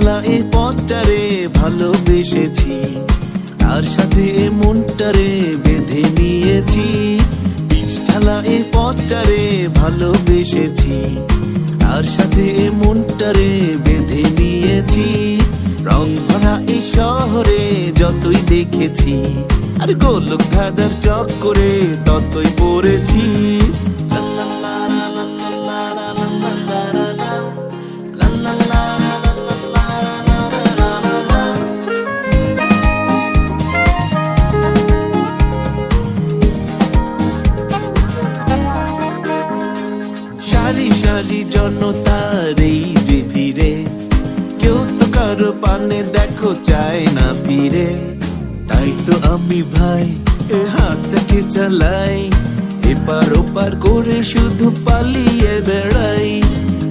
ঢালা এ পথটারে ভালোবেসেছি, তার সাথে এ মনটারে বেঁধে নিয়েছি। পিচ ঢালা এ পথটারে ভালোবেসেছি, তার সাথে এ মনটারে বেঁধে নিয়েছি। রং ভরা এই শহরে যতই দেখেছি, আর গোলক ধাঁধার চক্করে ততই পড়েছি। সারি সারি জনতার এই যে ভিড়ে, কেউ তো কারো পানে দেখো চায় না ফিরে। তাই তো আমি ভাই এ হাতটাকে চালাই, এপার ওপার করে শুধু পালিয়ে বেড়াই।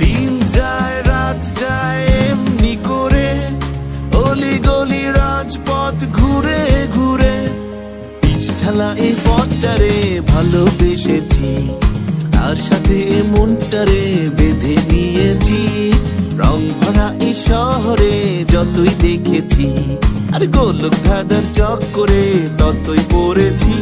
দিন যায় রাত যায় এমনি করে, অলি গলি রাজপথ ঘুরে ঘুরে। পিচ ঢালা এই পথটারে ভালোবেসেছি, তার সাথে এ মনটারে বেঁধে নিয়েছি। রং ভরা এই শহরে যতই দেখেছি, আর গোলক ধাঁধার চক্করে ততই পড়েছি।